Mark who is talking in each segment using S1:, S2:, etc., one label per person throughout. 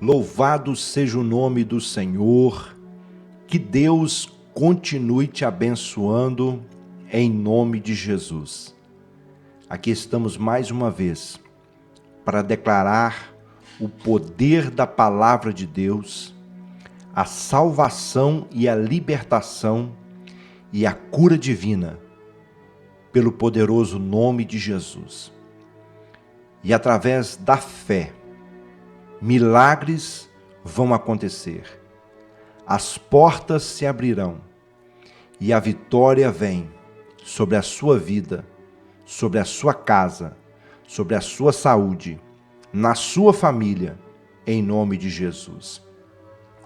S1: Louvado seja o nome do Senhor, que Deus continue te abençoando em nome de Jesus. Aqui estamos mais uma vez para declarar o poder da palavra de Deus, a salvação e a libertação e a cura divina pelo poderoso nome de Jesus. E através da fé, milagres vão acontecer, as portas se abrirão e a vitória vem sobre a sua vida, sobre a sua casa, sobre a sua saúde, na sua família, em nome de Jesus.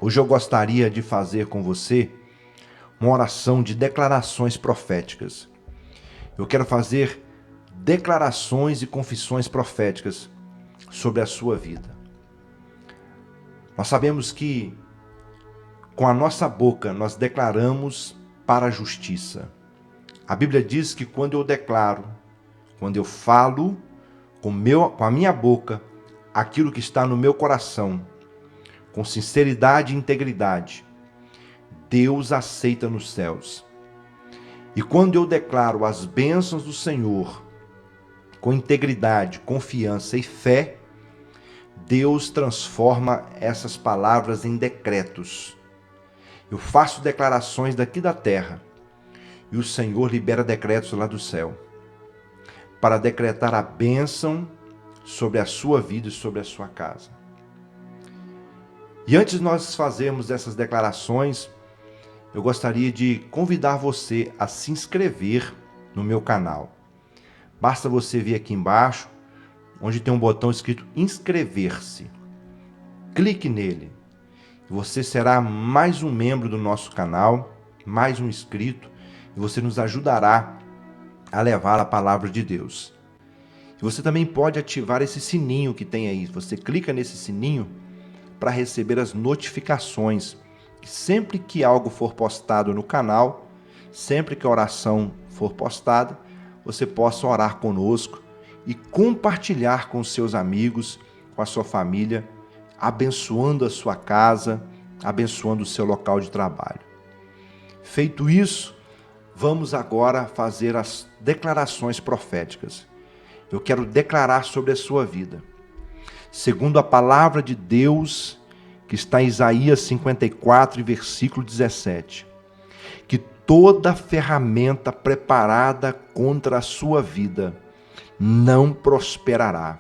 S1: Hoje eu gostaria de fazer com você uma oração de declarações proféticas. Eu quero fazer declarações e confissões proféticas sobre a sua vida. Nós sabemos que com a nossa boca nós declaramos para a justiça. A Bíblia diz que quando eu declaro, quando eu falo com a minha boca aquilo que está no meu coração, com sinceridade e integridade, Deus aceita nos céus. E quando eu declaro as bênçãos do Senhor, com integridade, confiança e fé, Deus transforma essas palavras em decretos. Eu faço declarações daqui da terra e o Senhor libera decretos lá do céu para decretar a bênção sobre a sua vida e sobre a sua casa. E antes de nós fazermos essas declarações, eu gostaria de convidar você a se inscrever no meu canal. Basta você vir aqui embaixo, onde tem um botão escrito inscrever-se. Clique nele. Você será mais um membro do nosso canal, mais um inscrito, e você nos ajudará a levar a palavra de Deus. E você também pode ativar esse sininho que tem aí. Você clica nesse sininho para receber as notificações. Sempre que algo for postado no canal, sempre que a oração for postada, você possa orar conosco e compartilhar com seus amigos, com a sua família, abençoando a sua casa, abençoando o seu local de trabalho. Feito isso, vamos agora fazer as declarações proféticas. Eu quero declarar sobre a sua vida, segundo a palavra de Deus, que está em Isaías 54, versículo 17, que toda ferramenta preparada contra a sua vida não prosperará,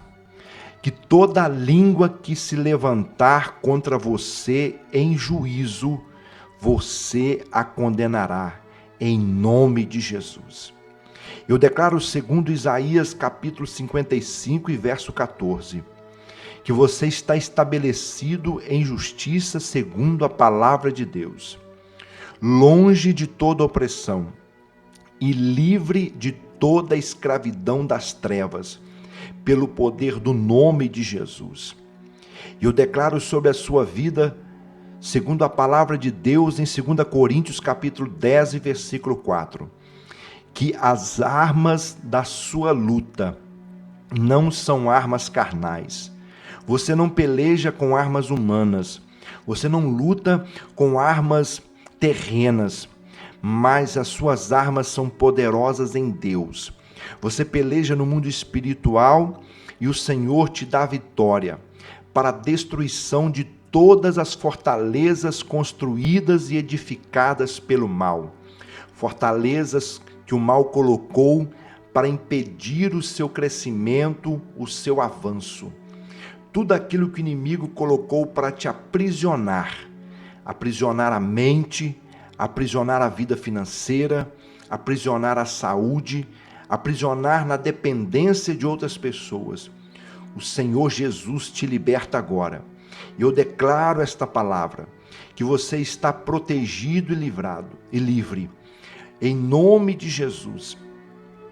S1: que toda língua que se levantar contra você em juízo, você a condenará, em nome de Jesus. Eu declaro segundo Isaías capítulo 55 e verso 14, que você está estabelecido em justiça segundo a palavra de Deus, longe de toda opressão e livre de toda a escravidão das trevas, pelo poder do nome de Jesus. Eu declaro sobre a sua vida, segundo a palavra de Deus em 2 Coríntios capítulo 10 e versículo 4, que as armas da sua luta não são armas carnais. Você não peleja com armas humanas, você não luta com armas terrenas, mas as suas armas são poderosas em Deus. Você peleja no mundo espiritual e o Senhor te dá vitória para a destruição de todas as fortalezas construídas e edificadas pelo mal. Fortalezas que o mal colocou para impedir o seu crescimento, o seu avanço. Tudo aquilo que o inimigo colocou para te aprisionar a mente, aprisionar a vida financeira, aprisionar a saúde, aprisionar na dependência de outras pessoas. O Senhor Jesus te liberta agora. Eu declaro esta palavra, que você está protegido e livrado e livre. Em nome de Jesus,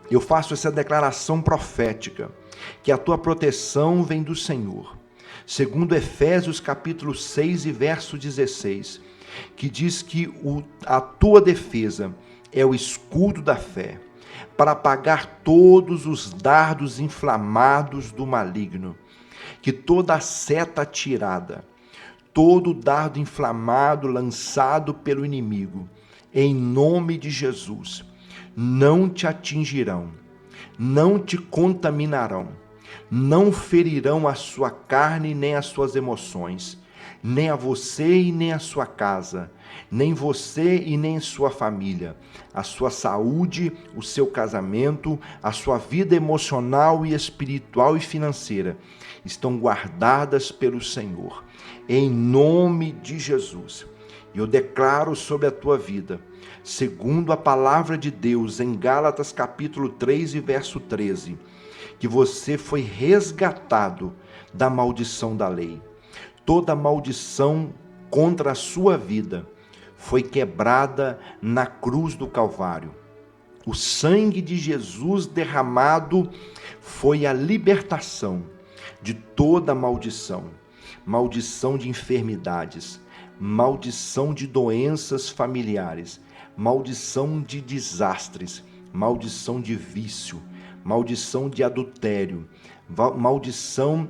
S1: eu faço essa declaração profética, que a tua proteção vem do Senhor. Segundo Efésios capítulo 6 e verso 16, que diz que a tua defesa é o escudo da fé, para apagar todos os dardos inflamados do maligno, que toda seta atirada, todo dardo inflamado lançado pelo inimigo, em nome de Jesus, não te atingirão, não te contaminarão, não ferirão a sua carne nem as suas emoções, nem a você e nem a sua casa, nem você e nem sua família, a sua saúde, o seu casamento, a sua vida emocional e espiritual e financeira estão guardadas pelo Senhor, em nome de Jesus. E eu declaro sobre a tua vida, segundo a palavra de Deus em Gálatas capítulo 3 e verso 13, que você foi resgatado da maldição da lei. Toda maldição contra a sua vida foi quebrada na cruz do Calvário. O sangue de Jesus derramado foi a libertação de toda maldição, maldição de enfermidades, maldição de doenças familiares, maldição de desastres, maldição de vício, maldição de adultério, maldição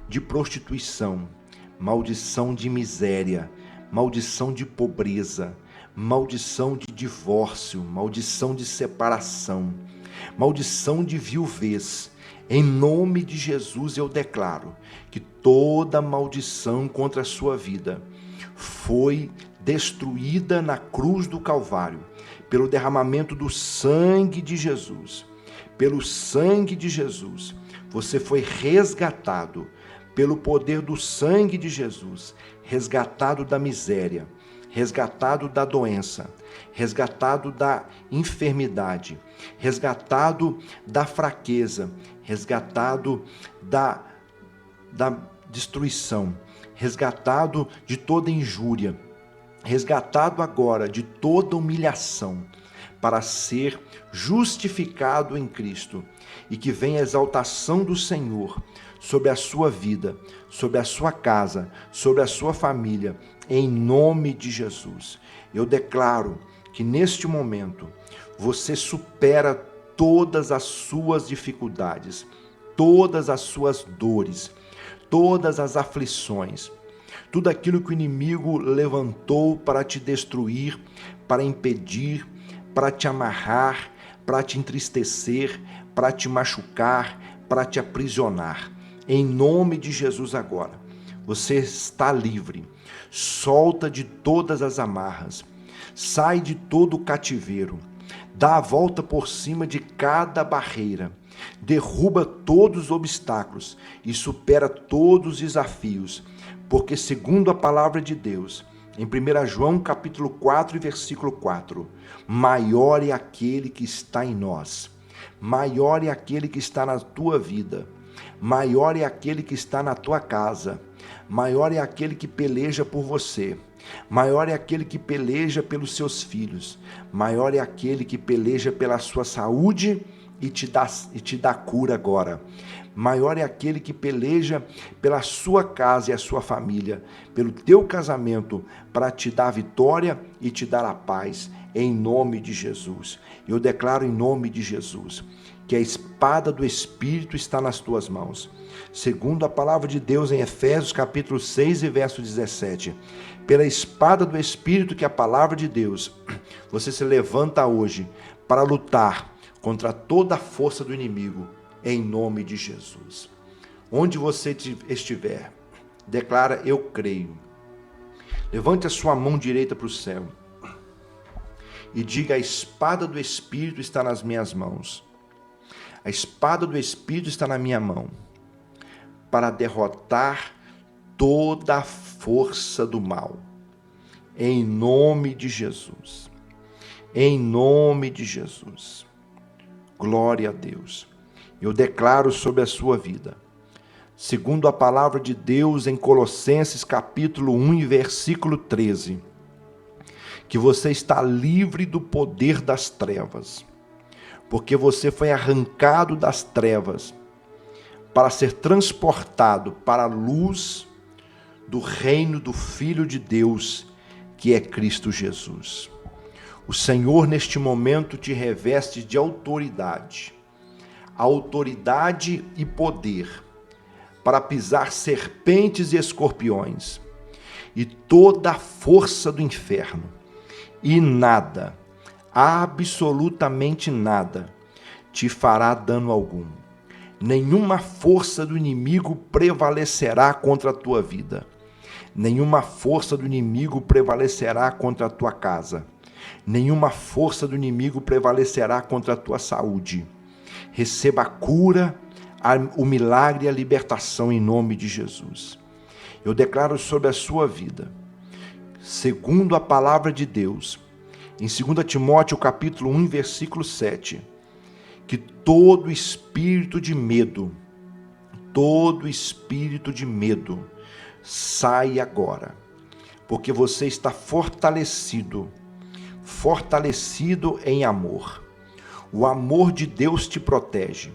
S1: de prostituição, maldição de miséria, maldição de pobreza, maldição de divórcio, maldição de separação, maldição de viuvez. Em nome de Jesus eu declaro que toda maldição contra a sua vida foi destruída na cruz do Calvário, pelo derramamento do sangue de Jesus. Pelo sangue de Jesus, você foi resgatado, pelo poder do sangue de Jesus, resgatado da miséria, resgatado da doença, resgatado da enfermidade, resgatado da fraqueza, resgatado da destruição, resgatado de toda injúria, resgatado agora de toda humilhação, para ser justificado em Cristo, e que venha a exaltação do Senhor sobre a sua vida, sobre a sua casa, sobre a sua família, em nome de Jesus. Eu declaro que neste momento você supera todas as suas dificuldades, todas as suas dores, todas as aflições, tudo aquilo que o inimigo levantou para te destruir, para impedir, para te amarrar, para te entristecer, para te machucar, para te aprisionar. Em nome de Jesus agora, você está livre. Solta de todas as amarras, sai de todo o cativeiro, dá a volta por cima de cada barreira, derruba todos os obstáculos e supera todos os desafios, porque segundo a palavra de Deus, em 1 João capítulo 4 e versículo 4, maior é aquele que está em nós, maior é aquele que está na tua vida, maior é aquele que está na tua casa, maior é aquele que peleja por você, maior é aquele que peleja pelos seus filhos, maior é aquele que peleja pela sua saúde e te dá cura agora. Maior é aquele que peleja pela sua casa e a sua família, pelo teu casamento, para te dar a vitória e te dar a paz, em nome de Jesus. Eu declaro em nome de Jesus que a espada do Espírito está nas tuas mãos. Segundo a palavra de Deus em Efésios capítulo 6 e verso 17, pela espada do Espírito, que é a palavra de Deus, você se levanta hoje para lutar contra toda a força do inimigo, em nome de Jesus. Onde você estiver, declara: eu creio. Levante a sua mão direita para o céu e diga: a espada do Espírito está nas minhas mãos. A espada do Espírito está na minha mão para derrotar toda a força do mal. Em nome de Jesus. Em nome de Jesus. Glória a Deus. Eu declaro sobre a sua vida, segundo a palavra de Deus em Colossenses capítulo 1 e versículo 13, que você está livre do poder das trevas, porque você foi arrancado das trevas para ser transportado para a luz do reino do Filho de Deus, que é Cristo Jesus. O Senhor neste momento te reveste de autoridade e poder para pisar serpentes e escorpiões e toda a força do inferno. E nada, absolutamente nada, te fará dano algum. Nenhuma força do inimigo prevalecerá contra a tua vida. Nenhuma força do inimigo prevalecerá contra a tua casa. Nenhuma força do inimigo prevalecerá contra a tua saúde. Receba a cura, o milagre e a libertação em nome de Jesus. Eu declaro sobre a sua vida, segundo a palavra de Deus, em 2 Timóteo capítulo 1, versículo 7, que todo espírito de medo sai agora, porque você está fortalecido em amor. O amor de Deus te protege.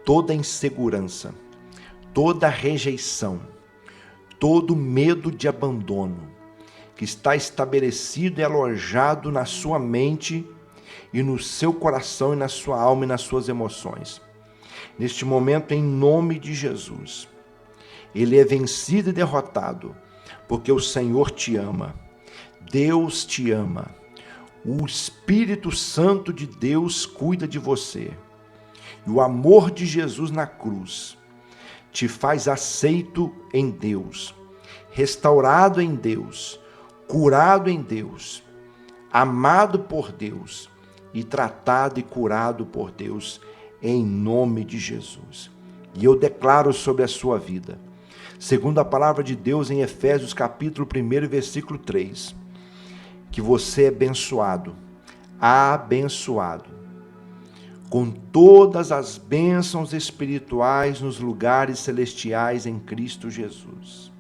S1: Toda insegurança, toda rejeição, todo medo de abandono que está estabelecido e alojado na sua mente e no seu coração e na sua alma e nas suas emoções. Neste momento, em nome de Jesus, ele é vencido e derrotado, porque o Senhor te ama. Deus te ama. O Espírito Santo de Deus cuida de você. E o amor de Jesus na cruz te faz aceito em Deus, restaurado em Deus, curado em Deus, amado por Deus e tratado e curado por Deus, em nome de Jesus. E eu declaro sobre a sua vida, segundo a palavra de Deus em Efésios capítulo 1, versículo 3, que você é abençoado com todas as bênçãos espirituais nos lugares celestiais em Cristo Jesus.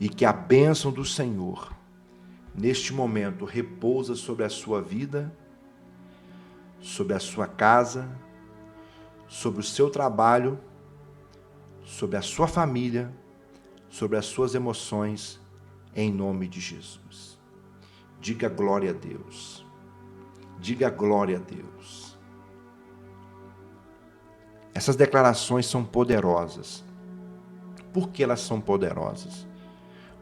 S1: E que a bênção do Senhor, neste momento, repousa sobre a sua vida, sobre a sua casa, sobre o seu trabalho, sobre a sua família, sobre as suas emoções, em nome de Jesus. Diga glória a Deus. Diga glória a Deus. Essas declarações são poderosas. Por que elas são poderosas?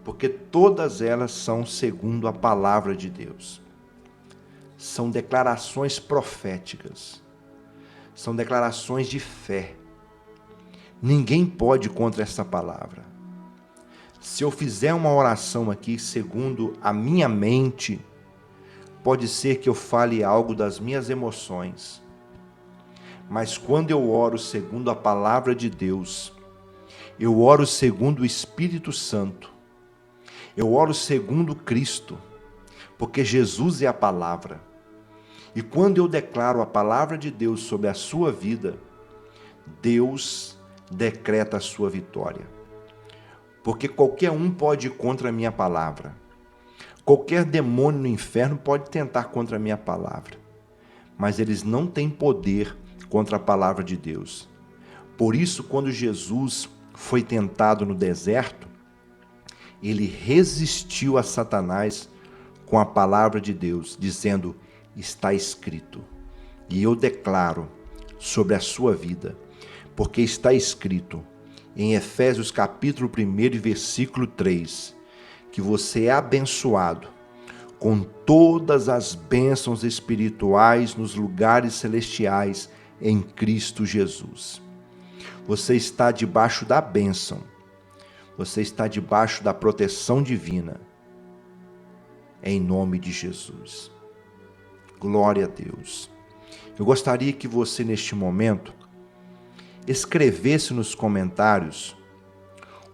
S1: Porque todas elas são segundo a palavra de Deus. São declarações proféticas. São declarações de fé. Ninguém pode contra essa palavra. Se eu fizer uma oração aqui segundo a minha mente, pode ser que eu fale algo das minhas emoções. Mas quando eu oro segundo a palavra de Deus, eu oro segundo o Espírito Santo, eu oro segundo Cristo, porque Jesus é a palavra. E quando eu declaro a palavra de Deus sobre a sua vida, Deus decreta a sua vitória. Porque qualquer um pode ir contra a minha palavra. Qualquer demônio no inferno pode tentar contra a minha palavra. Mas eles não têm poder contra a palavra de Deus. Por isso, quando Jesus foi tentado no deserto, ele resistiu a Satanás com a palavra de Deus, dizendo: está escrito. E eu declaro sobre a sua vida, porque está escrito em Efésios capítulo 1, versículo 3, que você é abençoado com todas as bênçãos espirituais nos lugares celestiais em Cristo Jesus. Você está debaixo da bênção. Você está debaixo da proteção divina. Em nome de Jesus. Glória a Deus. Eu gostaria que você, neste momento, escrevesse nos comentários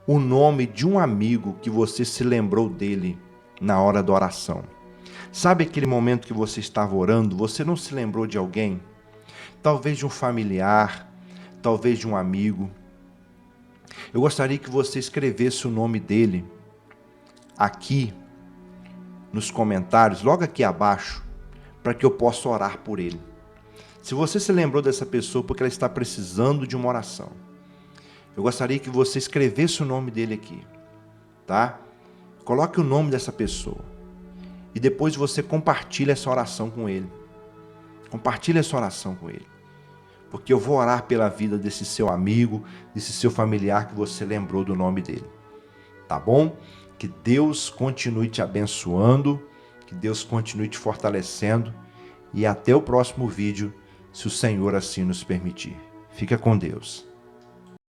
S1: o nome de um amigo que você se lembrou dele na hora da oração. Sabe aquele momento que você estava orando, você não se lembrou de alguém? Talvez de um familiar, talvez de um amigo. Eu gostaria que você escrevesse o nome dele aqui nos comentários, logo aqui abaixo, para que eu possa orar por ele. Se você se lembrou dessa pessoa porque ela está precisando de uma oração, eu gostaria que você escrevesse o nome dele aqui, tá? Coloque o nome dessa pessoa e depois você compartilha essa oração com ele. Compartilhe essa oração com ele, porque eu vou orar pela vida desse seu amigo, desse seu familiar que você lembrou do nome dele, tá bom? Que Deus continue te abençoando, que Deus continue te fortalecendo e até o próximo vídeo, se o Senhor assim nos permitir. Fica com Deus.